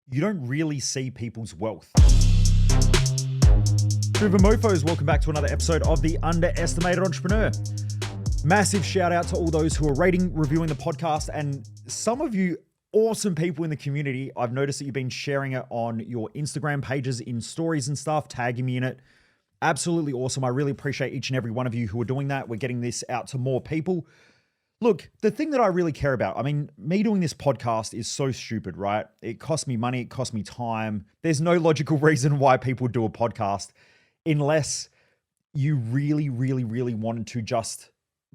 you don't really see people's wealth. Driven Mofos, welcome back to another episode of The Underestimated Entrepreneur. Massive shout out to all those who are rating, reviewing the podcast, and some of you awesome people in the community. I've noticed that you've been sharing it on your Instagram pages in stories and stuff, tagging me in it. Absolutely awesome. I really appreciate each and every one of you who are doing that. We're getting this out to more people. Look, the thing that I really care about, me doing this podcast is so stupid, right? It costs me money, it costs me time. There's no logical reason why people do a podcast unless you really, really, really wanted to just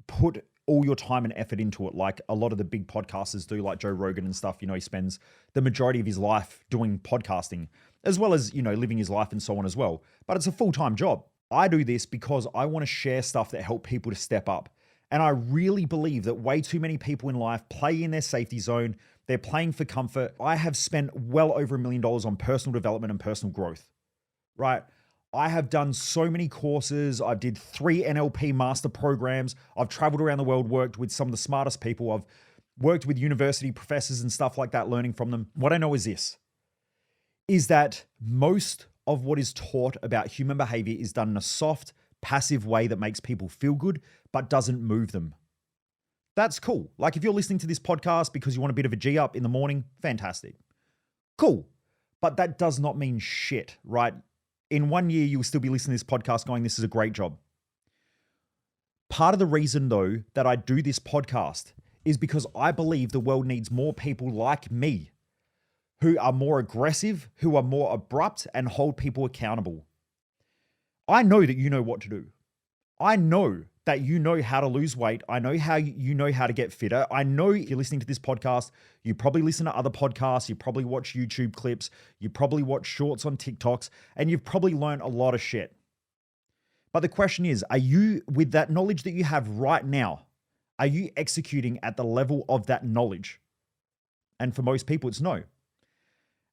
put all your time and effort into it, like a lot of the big podcasters do, like Joe Rogan and stuff. You know, he spends the majority of his life doing podcasting, as well as, living his life and so on as well. But it's a full-time job. I do this because I want to share stuff that help people to step up. And I really believe that way too many people in life play in their safety zone. They're playing for comfort. I have spent well over $1 million on personal development and personal growth, right? I have done so many courses. I did 3 NLP master programs. I've traveled around the world, worked with some of the smartest people. I've worked with university professors and stuff like that, learning from them. What I know is this, is that most of what is taught about human behavior is done in a soft, passive way that makes people feel good, but doesn't move them. That's cool. Like if you're listening to this podcast because you want a bit of a G up in the morning, fantastic. Cool. But that does not mean shit, right? In 1 year, you'll still be listening to this podcast going, this is a great job. Part of the reason though that I do this podcast is because I believe the world needs more people like me who are more aggressive, who are more abrupt and hold people accountable. I know that you know what to do. I know that you know how to lose weight. I know how you know how to get fitter. I know if you're listening to this podcast, you probably listen to other podcasts, you probably watch YouTube clips, you probably watch shorts on TikToks, and you've probably learned a lot of shit. But the question is, are you, with that knowledge that you have right now, are you executing at the level of that knowledge? And for most people, it's no.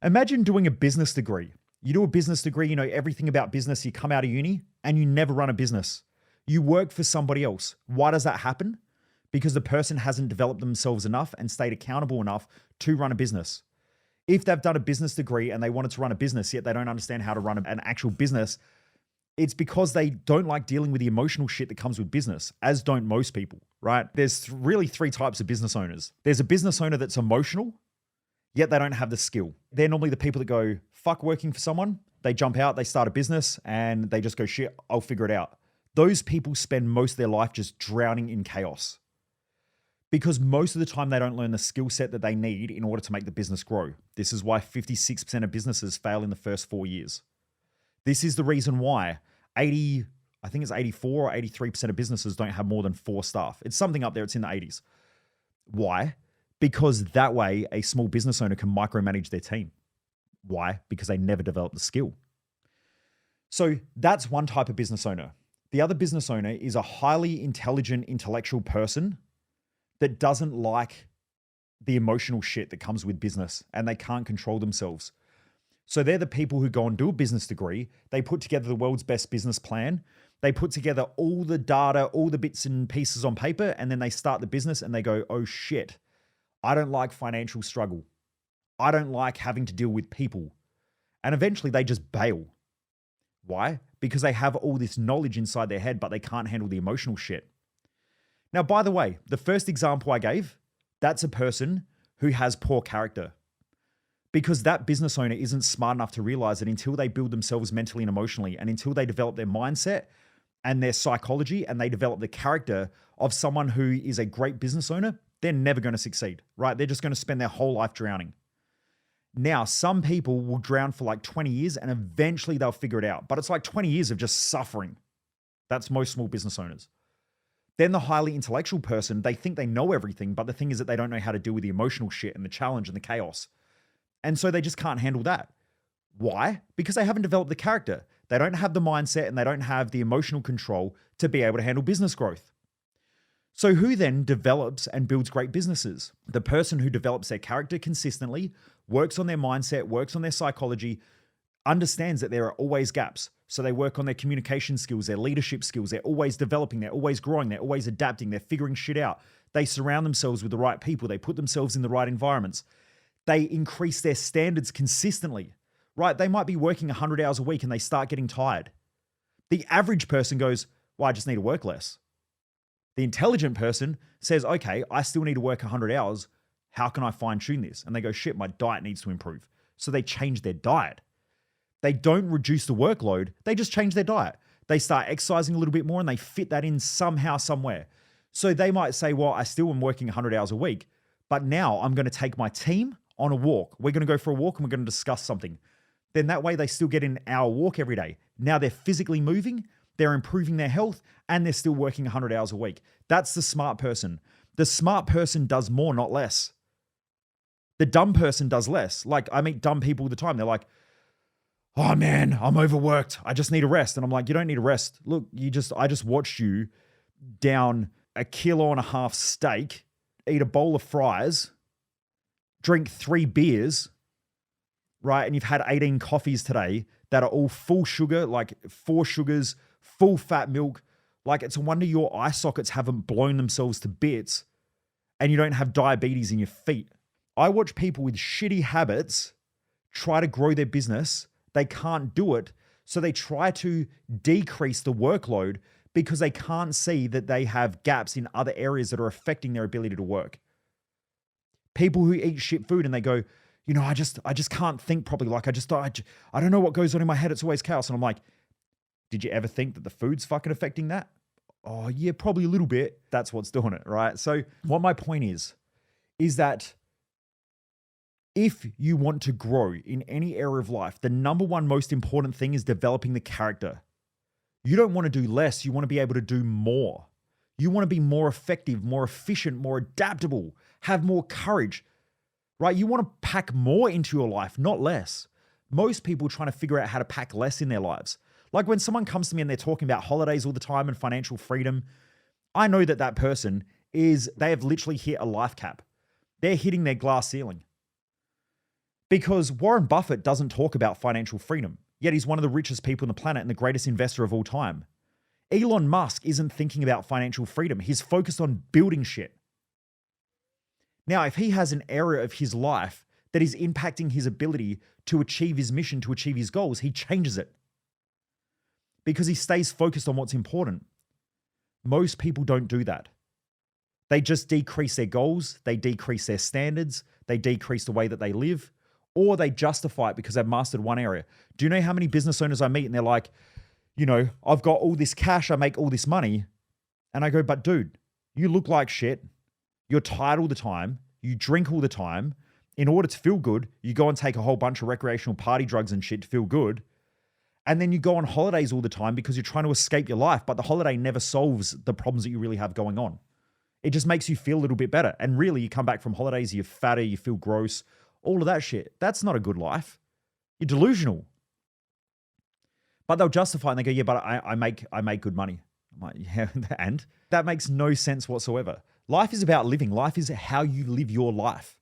Imagine doing a business degree. You do a business degree, you know everything about business, you come out of uni and you never run a business. You work for somebody else. Why does that happen? Because the person hasn't developed themselves enough and stayed accountable enough to run a business. If they've done a business degree and they wanted to run a business, yet they don't understand how to run an actual business, it's because they don't like dealing with the emotional shit that comes with business, as don't most people, right? There's really 3 types of business owners. There's a business owner that's emotional, yet they don't have the skill. They're normally the people that go, fuck working for someone. They jump out, they start a business and they just go, shit, I'll figure it out. Those people spend most of their life just drowning in chaos because most of the time they don't learn the skill set that they need in order to make the business grow. This is why 56% of businesses fail in the first 4 years. This is the reason why 84 or 83% of businesses don't have more than 4 staff. It's something up there. It's in the 80s. Why? Because that way a small business owner can micromanage their team. Why? Because they never develop the skill. So that's one type of business owner. The other business owner is a highly intelligent, intellectual person that doesn't like the emotional shit that comes with business and they can't control themselves. So they're the people who go and do a business degree. They put together the world's best business plan. They put together all the data, all the bits and pieces on paper, and then they start the business and they go, oh shit, I don't like financial struggle. I don't like having to deal with people. And eventually they just bail. Why? Because they have all this knowledge inside their head, but they can't handle the emotional shit. Now, by the way, the first example I gave, that's a person who has poor character. Because that business owner isn't smart enough to realize that until they build themselves mentally and emotionally, and until they develop their mindset and their psychology, and they develop the character of someone who is a great business owner, they're never going to succeed, right? They're just going to spend their whole life drowning. Now, some people will drown for like 20 years and eventually they'll figure it out. But it's like 20 years of just suffering. That's most small business owners. Then the highly intellectual person, they think they know everything, but the thing is that they don't know how to deal with the emotional shit and the challenge and the chaos. And so they just can't handle that. Why? Because they haven't developed the character. They don't have the mindset and they don't have the emotional control to be able to handle business growth. So who then develops and builds great businesses? The person who develops their character consistently, works on their mindset, works on their psychology, understands that there are always gaps. So they work on their communication skills, their leadership skills. They're always developing. They're always growing. They're always adapting. They're figuring shit out. They surround themselves with the right people. They put themselves in the right environments. They increase their standards consistently, right? They might be working 100 hours a week and they start getting tired. The average person goes, well, I just need to work less. The intelligent person says, okay, I still need to work 100 hours. How can I fine tune this? And they go, shit, my diet needs to improve. So they change their diet. They don't reduce the workload. They just change their diet. They start exercising a little bit more and they fit that in somehow, somewhere. So they might say, well, I still am working 100 hours a week, but now I'm going to take my team on a walk. We're going to go for a walk and we're going to discuss something. Then that way they still get an hour walk every day. Now they're physically moving, they're improving their health, and they're still working 100 hours a week. That's the smart person. The smart person does more, not less. The dumb person does less. Like, I meet dumb people all the time. They're like, oh man, I'm overworked. I just need a rest. And I'm like, you don't need a rest. Look, I just watched you down 1.5 kilo steak, eat a bowl of fries, drink 3 beers, right? And you've had 18 coffees today that are all full sugar, like 4 sugars, full fat milk. Like, it's a wonder your eye sockets haven't blown themselves to bits and you don't have diabetes in your feet. I watch people with shitty habits try to grow their business. They can't do it. So they try to decrease the workload because they can't see that they have gaps in other areas that are affecting their ability to work. People who eat shit food and they go, you know, I just can't think properly. Like, I don't know what goes on in my head. It's always chaos. And I'm like, did you ever think that the food's fucking affecting that? Oh yeah, probably a little bit. That's what's doing it, right? So what my point is that if you want to grow in any area of life, the number one most important thing is developing the character. You don't want to do less. You want to be able to do more. You want to be more effective, more efficient, more adaptable, have more courage, right? You want to pack more into your life, not less. Most people are trying to figure out how to pack less in their lives. Like when someone comes to me and they're talking about holidays all the time and financial freedom, I know that person they have literally hit a life cap. They're hitting their glass ceiling. Because Warren Buffett doesn't talk about financial freedom, yet he's one of the richest people on the planet and the greatest investor of all time. Elon Musk isn't thinking about financial freedom. He's focused on building shit. Now, if he has an area of his life that is impacting his ability to achieve his mission, to achieve his goals, he changes it. Because he stays focused on what's important. Most people don't do that. They just decrease their goals, they decrease their standards, they decrease the way that they live, or they justify it because they've mastered one area. Do you know how many business owners I meet and they're like, you know, I've got all this cash, I make all this money. And I go, but dude, you look like shit. You're tired all the time. You drink all the time. In order to feel good, you go and take a whole bunch of recreational party drugs and shit to feel good. And then you go on holidays all the time because you're trying to escape your life, but the holiday never solves the problems that you really have going on. It just makes you feel a little bit better. And really, you come back from holidays, you're fatter, you feel gross, all of that shit. That's not a good life. You're delusional. But they'll justify it and they go, yeah, but I make good money. I'm like, yeah, and that makes no sense whatsoever. Life is about living. Life is how you live your life.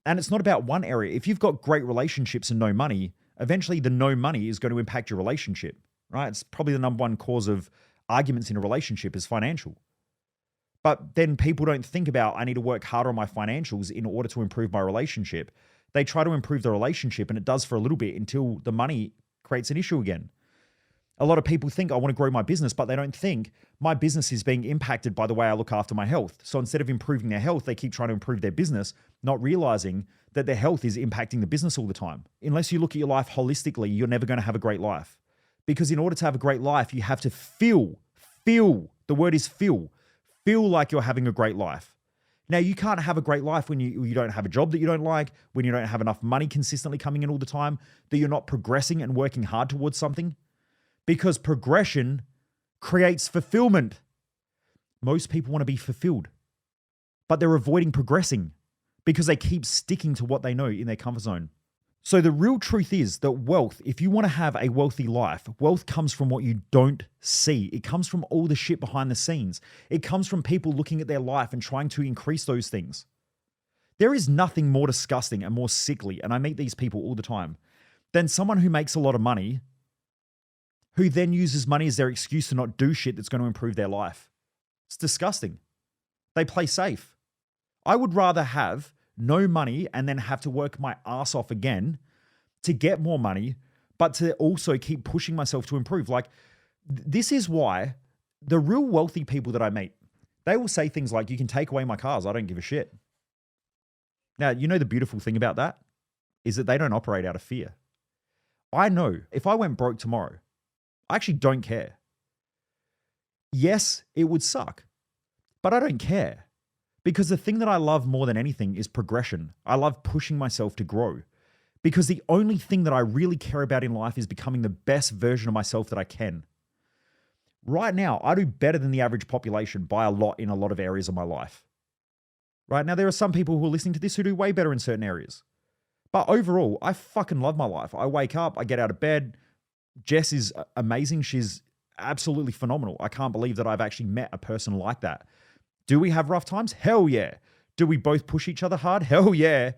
And it's not about one area. If you've got great relationships and no money, eventually the no money is going to impact your relationship, right? It's probably the number one cause of arguments in a relationship is financial. But then people don't think about, I need to work harder on my financials in order to improve my relationship. They try to improve the relationship and it does for a little bit until the money creates an issue again. A lot of people think I want to grow my business, but they don't think my business is being impacted by the way I look after my health. So instead of improving their health, they keep trying to improve their business, not realizing that their health is impacting the business all the time. Unless you look at your life holistically, you're never going to have a great life. Because in order to have a great life, you have to feel, the word is feel like you're having a great life. Now, you can't have a great life when you don't have a job that you don't like, when you don't have enough money consistently coming in all the time, that you're not progressing and working hard towards something. Because progression creates fulfillment. Most people want to be fulfilled, but they're avoiding progressing because they keep sticking to what they know in their comfort zone. So the real truth is that wealth, if you want to have a wealthy life, wealth comes from what you don't see. It comes from all the shit behind the scenes. It comes from people looking at their life and trying to increase those things. There is nothing more disgusting and more sickly, and I meet these people all the time, than someone who makes a lot of money who then uses money as their excuse to not do shit that's going to improve their life. It's disgusting. They play safe. I would rather have no money, and then have to work my ass off again to get more money, but to also keep pushing myself to improve. Like, this is why the real wealthy people that I meet, they will say things like, you can take away my cars, I don't give a shit. Now, you know the beautiful thing about that is that they don't operate out of fear. I know if I went broke tomorrow, I actually don't care. Yes, it would suck, but I don't care, because the thing that I love more than anything is progression. I love pushing myself to grow, because the only thing that I really care about in life is becoming the best version of myself that I can. Right now, I do better than the average population by a lot in a lot of areas of my life. Right now, there are some people who are listening to this who do way better in certain areas. But overall, I fucking love my life. I wake up, I get out of bed. Jess is amazing. She's absolutely phenomenal. I can't believe that I've actually met a person like that. Do we have rough times? Hell yeah. Do we both push each other hard? Hell yeah.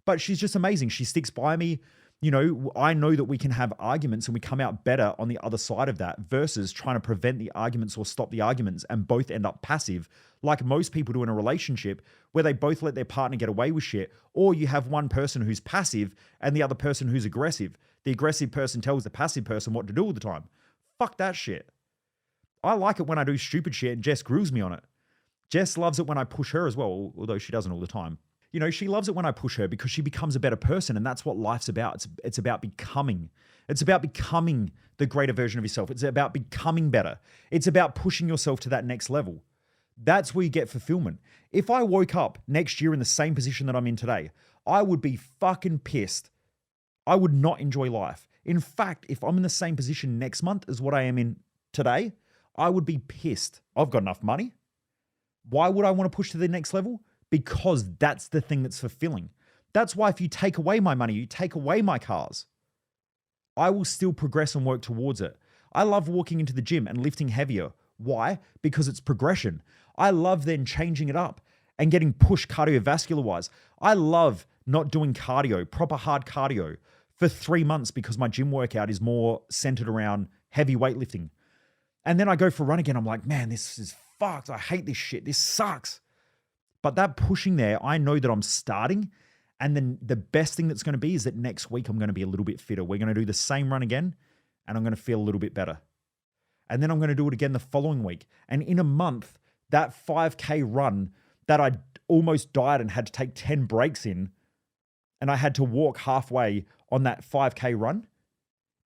But she's just amazing. She sticks by me. You know, I know that we can have arguments and we come out better on the other side of that versus trying to prevent the arguments or stop the arguments and both end up passive, like most people do in a relationship where they both let their partner get away with shit, or you have one person who's passive and the other person who's aggressive. The aggressive person tells the passive person what to do all the time. Fuck that shit. I like it when I do stupid shit and Jess grills me on it. Jess loves it when I push her as well, although she doesn't all the time. You know, she loves it when I push her because she becomes a better person, and that's what life's about. It's about becoming. It's about becoming the greater version of yourself. It's about becoming better. It's about pushing yourself to that next level. That's where you get fulfillment. If I woke up next year in the same position that I'm in today, I would be fucking pissed. I would not enjoy life. In fact, if I'm in the same position next month as what I am in today, I would be pissed. I've got enough money. Why would I want to push to the next level? Because that's the thing that's fulfilling. That's why if you take away my money, you take away my cars, I will still progress and work towards it. I love walking into the gym and lifting heavier. Why? Because it's progression. I love then changing it up and getting pushed cardiovascular wise. I love not doing cardio, proper hard cardio for 3 months because my gym workout is more centered around heavy weightlifting. And then I go for a run again. I'm like, man, this is fucked. I hate this shit. This sucks. But that pushing there, I know that I'm starting. And then the best thing that's going to be is that next week I'm going to be a little bit fitter. We're going to do the same run again and I'm going to feel a little bit better. And then I'm going to do it again the following week. And in a month, that 5K run that I almost died and had to take 10 breaks in, and I had to walk halfway on that 5K run,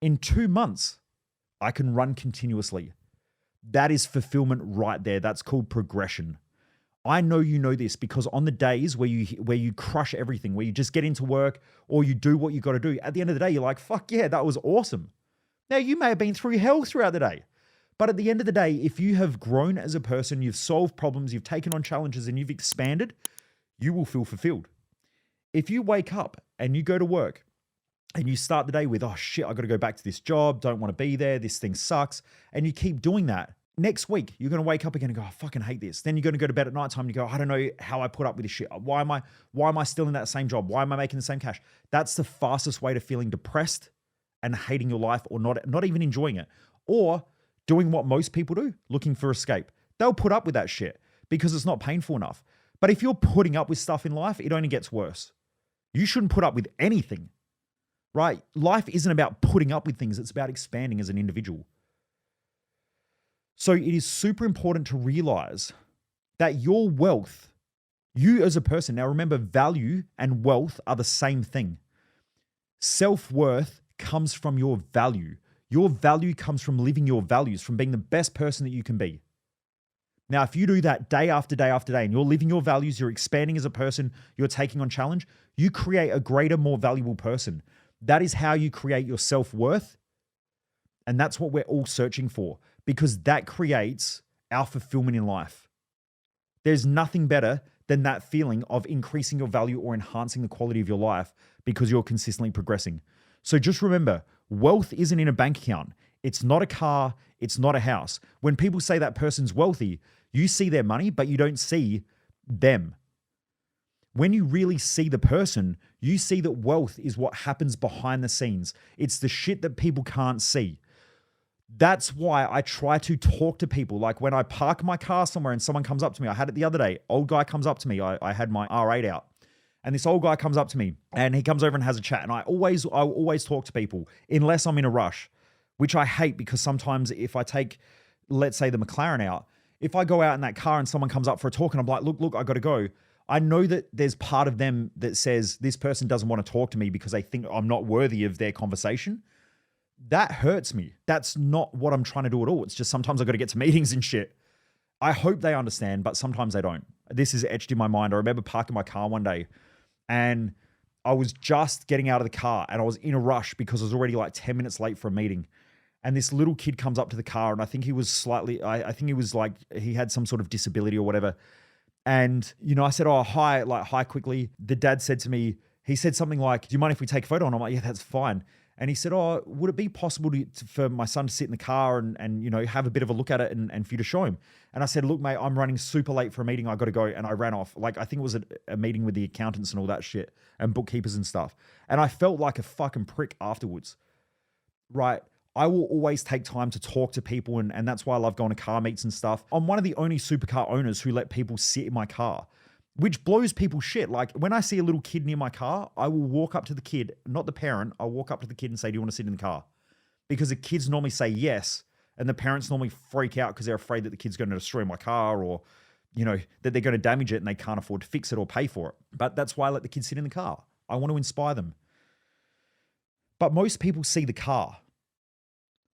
in 2 months, I can run continuously. That is fulfillment right there. That's called progression. I know you know this because on the days where you crush everything, where you just get into work or you do what you got to do, at the end of the day, you're like, fuck yeah, that was awesome. Now, you may have been through hell throughout the day, but at the end of the day, if you have grown as a person, you've solved problems, you've taken on challenges and you've expanded, you will feel fulfilled. If you wake up and you go to work and you start the day with, oh shit, I got to go back to this job, don't want to be there, this thing sucks, and you keep doing that, next week, you're going to wake up again and go, I fucking hate this. Then you're going to go to bed at nighttime and you go, I don't know how I put up with this shit. Why am I still in that same job? Why am I making the same cash? That's the fastest way to feeling depressed and hating your life, or not even enjoying it, or doing what most people do, looking for escape. They'll put up with that shit because it's not painful enough. But if you're putting up with stuff in life, it only gets worse. You shouldn't put up with anything, right? Life isn't about putting up with things. It's about expanding as an individual. So it is super important to realize that your wealth, you as a person, now remember, value and wealth are the same thing. Self-worth comes from your value. Your value comes from living your values, from being the best person that you can be. Now, if you do that day after day after day and you're living your values, you're expanding as a person, you're taking on challenge, you create a greater, more valuable person. That is how you create your self-worth. And that's what we're all searching for, because that creates our fulfillment in life. There's nothing better than that feeling of increasing your value or enhancing the quality of your life because you're consistently progressing. So just remember, wealth isn't in a bank account. It's not a car. It's not a house. When people say that person's wealthy, you see their money, but you don't see them. When you really see the person, you see that wealth is what happens behind the scenes. It's the shit that people can't see. That's why I try to talk to people. Like when I park my car somewhere and someone comes up to me, I had it the other day, old guy comes up to me, I had my R8 out, And this old guy comes up to me and he comes over and has a chat. And I always talk to people unless I'm in a rush, which I hate because sometimes if I take, let's say, the McLaren out, if I go out in that car and someone comes up for a talk and I'm like, look, I got to go. I know that there's part of them that says this person doesn't want to talk to me because they think I'm not worthy of their conversation. That hurts me. That's not what I'm trying to do at all. It's just sometimes I've got to get to meetings and shit. I hope they understand, but sometimes they don't. This is etched in my mind. I remember parking my car one day and I was just getting out of the car and I was in a rush because I was already like 10 minutes late for a meeting. And this little kid comes up to the car and I think he was I think he was like, he had some sort of disability or whatever. And, I said, oh, hi quickly. The dad said to me, he said something like, do you mind if we take a photo? And I'm like, yeah, that's fine. And he said, oh, would it be possible for my son to sit in the car and have a bit of a look at it and for you to show him? And I said, look, mate, I'm running super late for a meeting. I got to go. And I ran off. Like, I think it was a meeting with the accountants and all that shit and bookkeepers and stuff. And I felt like a fucking prick afterwards, right? I will always take time to talk to people. And that's why I love going to car meets and stuff. I'm one of the only supercar owners who let people sit in my car, which blows people shit. Like when I see a little kid near my car, I will walk up to the kid, not the parent. I'll walk up to the kid and say, do you want to sit in the car? Because the kids normally say yes. And the parents normally freak out because they're afraid that the kid's going to destroy my car or, that they're going to damage it and they can't afford to fix it or pay for it. But that's why I let the kids sit in the car. I want to inspire them. But most people see the car.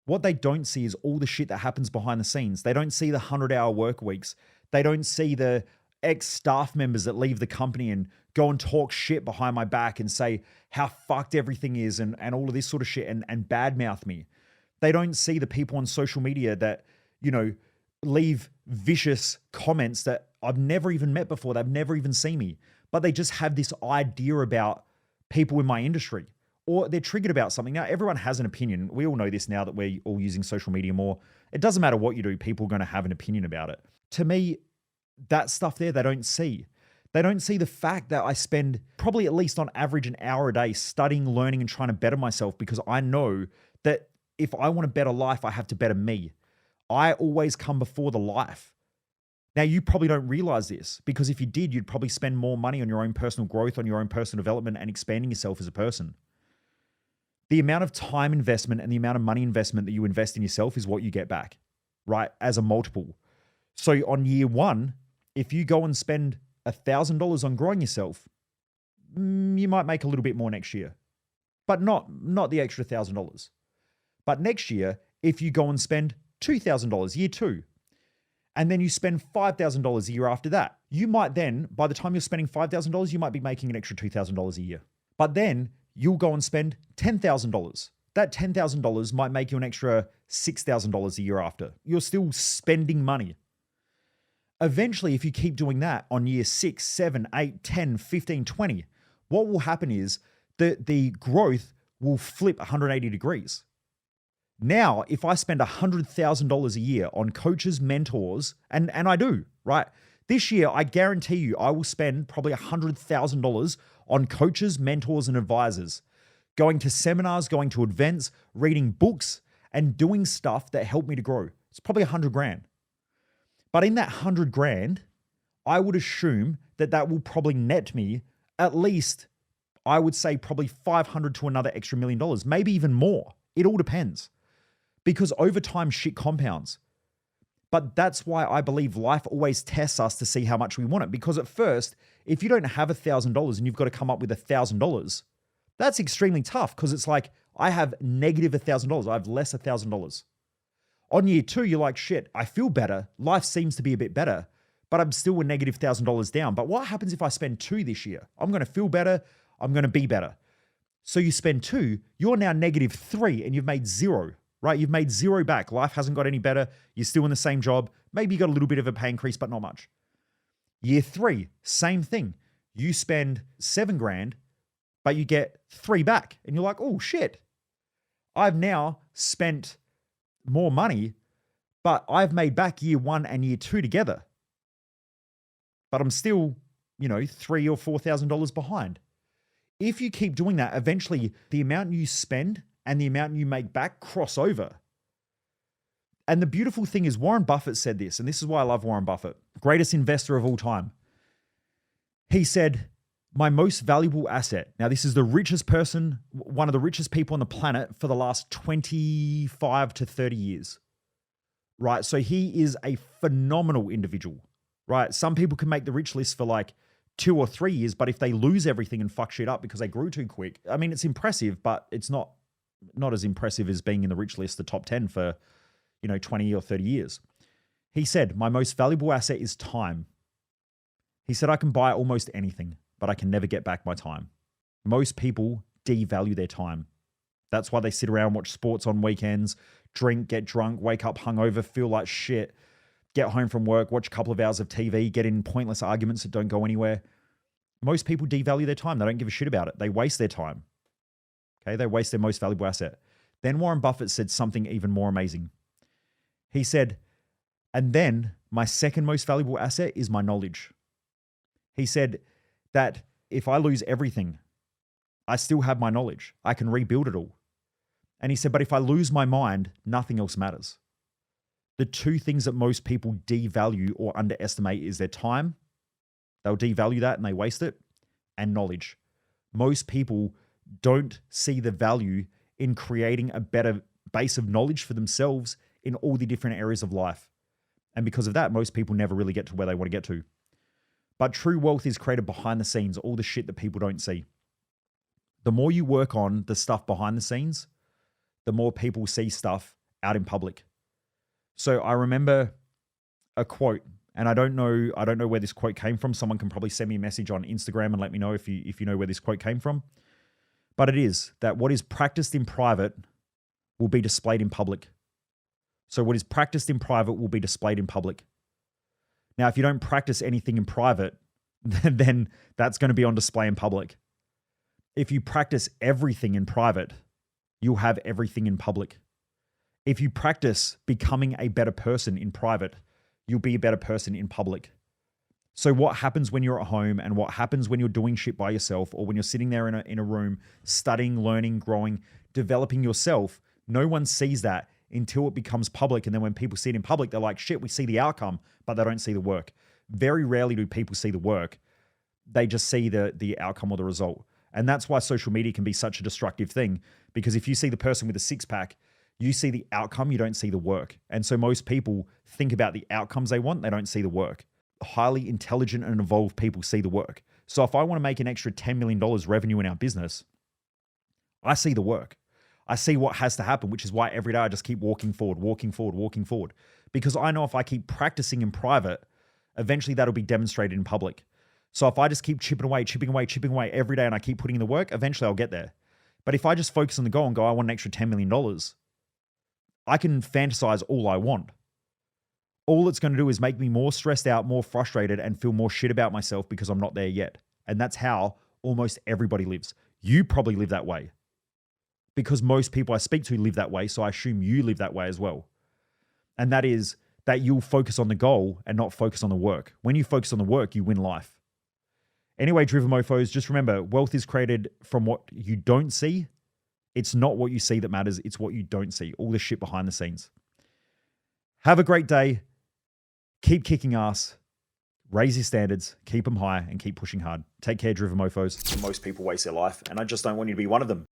What they don't see is all the shit that happens behind the scenes. They don't see the 100-hour work weeks. They don't see the ex-staff members that leave the company and go and talk shit behind my back and say how fucked everything is and all of this sort of shit and badmouth me. They don't see the people on social media that, leave vicious comments that I've never even met before. They've never even seen me, but they just have this idea about people in my industry. Or they're triggered about something. Now, everyone has an opinion. We all know this now that we're all using social media more. It doesn't matter what you do, people are going to have an opinion about it. To me, that stuff there, they don't see. They don't see the fact that I spend probably at least on average an hour a day studying, learning, and trying to better myself because I know that if I want a better life, I have to better me. I always come before the life. Now, you probably don't realize this because if you did, you'd probably spend more money on your own personal growth, on your own personal development, and expanding yourself as a person. The amount of time investment and the amount of money investment that you invest in yourself is what you get back, right? As a multiple. So on year one, if you go and spend $1,000 on growing yourself, you might make a little bit more next year, but not the extra $1,000. But next year, if you go and spend $2,000 year two, and then you spend $5,000 a year after that, you might then, by the time you're spending $5,000, you might be making an extra $2,000 a year. But then you'll go and spend $10,000. That $10,000 might make you an extra $6,000 a year after. You're still spending money. Eventually, if you keep doing that on year 6, 7, 8, 10, 15, 20, what will happen is that the growth will flip 180 degrees. Now, if I spend $100,000 a year on coaches, mentors, and I do, right? This year, I guarantee you, I will spend probably $100,000 on coaches, mentors, and advisors, going to seminars, going to events, reading books, and doing stuff that helped me to grow. It's probably $100,000. But in that $100,000, I would assume that will probably net me at least, I would say probably 500 to another extra $1 million, maybe even more. It all depends. Because over time, shit compounds. But that's why I believe life always tests us to see how much we want it. Because at first, if you don't have $1,000 and you've got to come up with $1,000, that's extremely tough because it's like, I have negative $1,000. I have less $1,000. On year two, you're like, shit, I feel better. Life seems to be a bit better, but I'm still a negative $1,000 down. But what happens if I spend $2,000 this year? I'm going to feel better. I'm going to be better. So you spend $2,000, you're now negative $3,000 and you've made $0, right? You've made $0 back. Life hasn't got any better. You're still in the same job. Maybe you got a little bit of a pay increase, but not much. Year 3, same thing. You spend $7,000, but you get $3,000 back. And you're like, oh shit, I've now spent more money, but I've made back year 1 and year 2 together. But I'm still, $3,000 or $4,000 behind. If you keep doing that, eventually the amount you spend and the amount you make back cross over. And the beautiful thing is Warren Buffett said this, and this is why I love Warren Buffett, greatest investor of all time. He said, My most valuable asset. Now, this is the richest person, one of the richest people on the planet for the last 25 to 30 years, right? So he is a phenomenal individual, right? Some people can make the rich list for like 2 or 3 years, but if they lose everything and fuck shit up because they grew too quick, I mean, it's impressive, but it's not as impressive as being in the rich list, the top 10 for, 20 or 30 years. He said, my most valuable asset is time. He said, I can buy almost anything, but I can never get back my time. Most people devalue their time. That's why they sit around, watch sports on weekends, drink, get drunk, wake up hungover, feel like shit, get home from work, watch a couple of hours of TV, get in pointless arguments that don't go anywhere. Most people devalue their time. They don't give a shit about it. They waste their time. Okay, they waste their most valuable asset. Then Warren Buffett said something even more amazing. He said, and then my second most valuable asset is my knowledge. He said that if I lose everything, I still have my knowledge. I can rebuild it all. And he said, but if I lose my mind, nothing else matters. The two things that most people devalue or underestimate is their time. They'll devalue that and they waste it. And knowledge. Most people don't see the value in creating a better base of knowledge for themselves in all the different areas of life. And because of that, most people never really get to where they want to get to. But true wealth is created behind the scenes, all the shit that people don't see. The more you work on the stuff behind the scenes, the more people see stuff out in public. So I remember a quote, and I don't know where this quote came from. Someone can probably send me a message on Instagram and let me know if you know where this quote came from. But it is that what is practiced in private will be displayed in public. So what is practiced in private will be displayed in public. Now, if you don't practice anything in private, then that's going to be on display in public. If you practice everything in private, you'll have everything in public. If you practice becoming a better person in private, you'll be a better person in public. So what happens when you're at home and what happens when you're doing shit by yourself or when you're sitting there in a room studying, learning, growing, developing yourself, no one sees that until it becomes public. And then when people see it in public, they're like, shit, we see the outcome, but they don't see the work. Very rarely do people see the work. They just see the outcome or the result. And that's why social media can be such a destructive thing, because if you see the person with a six-pack, you see the outcome, you don't see the work. And so most people think about the outcomes they want, they don't see the work. Highly intelligent and evolved people see the work. So if I want to make an extra $10 million revenue in our business, I see the work. I see what has to happen, which is why every day I just keep walking forward. Because I know if I keep practicing in private, eventually that'll be demonstrated in public. So if I just keep chipping away every day and I keep putting in the work, eventually I'll get there. But if I just focus on the goal and go, I want an extra $10 million, I can fantasize all I want. All it's going to do is make me more stressed out, more frustrated, and feel more shit about myself because I'm not there yet. And that's how almost everybody lives. You probably live that way because most people I speak to live that way. So I assume you live that way as well. And that is that you'll focus on the goal and not focus on the work. When you focus on the work, you win life. Anyway, Driven Mofos, just remember, wealth is created from what you don't see. It's not what you see that matters. It's what you don't see. All the shit behind the scenes. Have a great day. Keep kicking ass. Raise your standards. Keep them high and keep pushing hard. Take care, Driven Mofos. Most people waste their life, and I just don't want you to be one of them.